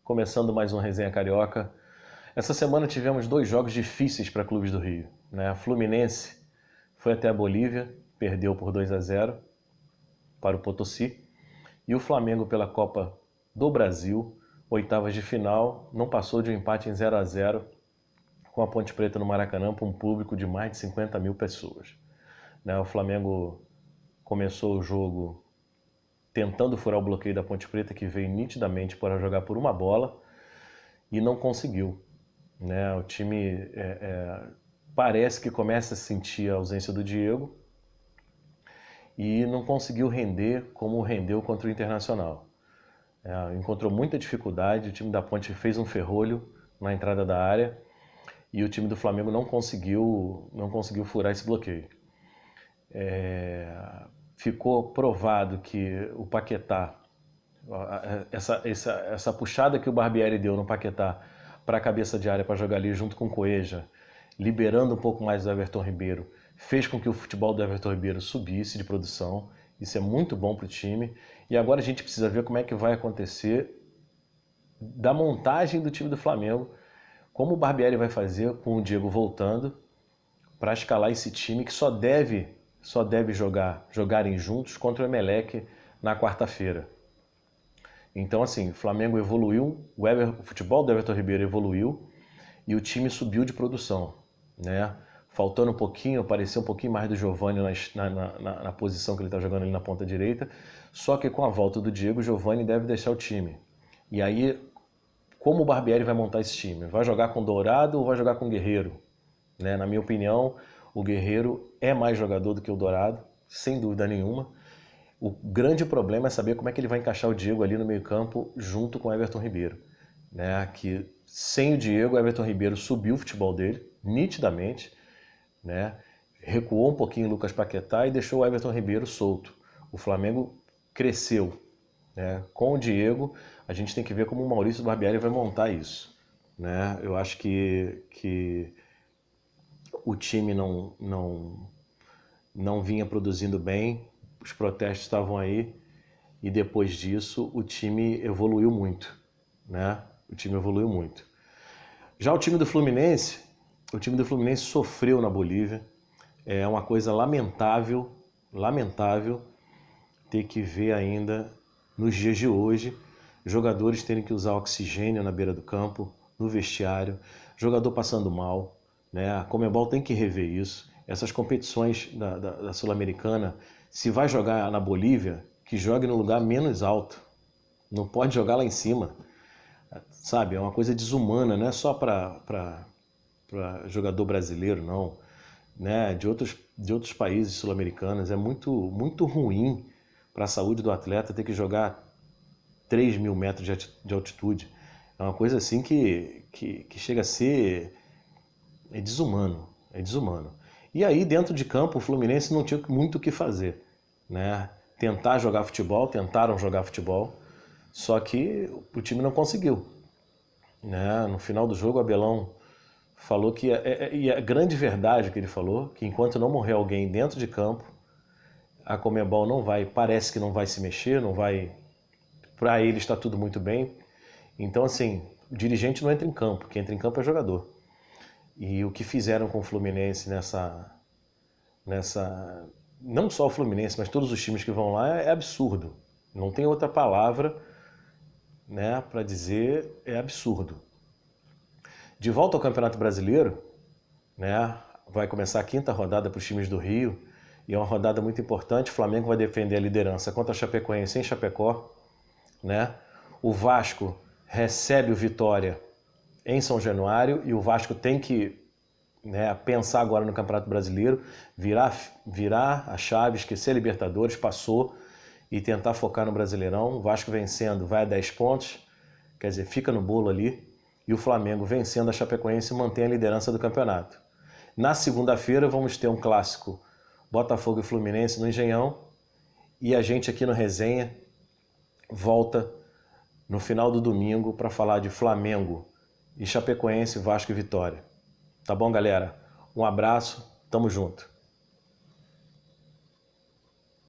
começando mais um Resenha Carioca. Essa semana tivemos dois jogos difíceis para clubes do Rio, né? A Fluminense foi até a Bolívia, perdeu por 2-0 para o Potosí, e o Flamengo pela Copa do Brasil, oitavas de final, não passou de um empate em 0-0 com a Ponte Preta no Maracanã para um público de mais de 50 mil pessoas. O Flamengo começou o jogo tentando furar o bloqueio da Ponte Preta, que veio nitidamente para jogar por uma bola, e não conseguiu. O time parece que começa a sentir a ausência do Diego e não conseguiu render como rendeu contra o Internacional. Encontrou muita dificuldade, o time da Ponte fez um ferrolho na entrada da área e o time do Flamengo não conseguiu furar esse bloqueio. Ficou provado que o Paquetá, essa puxada que o Barbieri deu no Paquetá para a cabeça de área para jogar ali junto com o Cueja, liberando um pouco mais do Everton Ribeiro, fez com que o futebol do Everton Ribeiro subisse de produção. Isso é muito bom para o time. E agora a gente precisa ver como é que vai acontecer da montagem do time do Flamengo, como o Barbieri vai fazer com o Diego voltando para escalar esse time que só deve jogarem juntos contra o Emelec na quarta-feira. Então, assim, o Flamengo evoluiu, o futebol do Everton Ribeiro evoluiu e o time subiu de produção, né? Faltando um pouquinho, apareceu um pouquinho mais do Giovani na posição que ele está jogando ali na ponta direita, só que com a volta do Diego, o Giovani deve deixar o time. E aí, como o Barbieri vai montar esse time? Vai jogar com o Dourado ou vai jogar com o Guerreiro? Na minha opinião, o Guerreiro é mais jogador do que o Dourado, sem dúvida nenhuma. O grande problema é saber como é que ele vai encaixar o Diego ali no meio-campo junto com o Everton Ribeiro. Que sem o Diego, o Everton Ribeiro subiu o futebol dele, nitidamente, recuou um pouquinho o Lucas Paquetá e deixou o Everton Ribeiro solto. O Flamengo cresceu. Com o Diego, a gente tem que ver como o Maurício Barbieri vai montar isso. Eu acho que o time não vinha produzindo bem, os protestos estavam aí, e depois disso o time evoluiu muito. O time evoluiu muito. Já o time do Fluminense sofreu na Bolívia. É uma coisa lamentável ter que ver ainda nos dias de hoje jogadores terem que usar oxigênio na beira do campo, no vestiário, jogador passando mal. A Conmebol tem que rever isso. Essas competições da Sul-Americana, se vai jogar na Bolívia, que jogue no lugar menos alto. Não pode jogar lá em cima. Sabe, é uma coisa desumana, não é só para jogador brasileiro, não. De outros países sul-americanos. É muito, muito ruim para a saúde do atleta ter que jogar 3.000 metros de altitude. É uma coisa assim que chega a ser desumano. E aí, dentro de campo, o Fluminense não tinha muito o que fazer. Tentaram jogar futebol, só que o time não conseguiu. No final do jogo, o Abelão falou que, e a grande verdade que ele falou, que enquanto não morrer alguém dentro de campo, a Conmebol parece que não vai se mexer, para ele está tudo muito bem. Então, assim, o dirigente não entra em campo, quem entra em campo é jogador. E o que fizeram com o Fluminense não só o Fluminense, mas todos os times que vão lá é absurdo. Não tem outra palavra para dizer, é absurdo. De volta ao Campeonato Brasileiro, vai começar a quinta rodada para os times do Rio, e é uma rodada muito importante. O Flamengo vai defender a liderança contra a Chapecoense em Chapecó. O Vasco recebe o Vitória em São Januário, e o Vasco tem que pensar agora no Campeonato Brasileiro, virar a chave, esquecer a Libertadores, passou, e tentar focar no Brasileirão. O Vasco vencendo vai a 10 pontos, quer dizer, fica no bolo ali, e o Flamengo vencendo a Chapecoense mantém a liderança do campeonato. Na segunda-feira vamos ter um clássico Botafogo e Fluminense no Engenhão, e a gente aqui no Resenha volta no final do domingo para falar de Flamengo e Chapecoense, Vasco e Vitória. Tá bom, galera? Um abraço, tamo junto.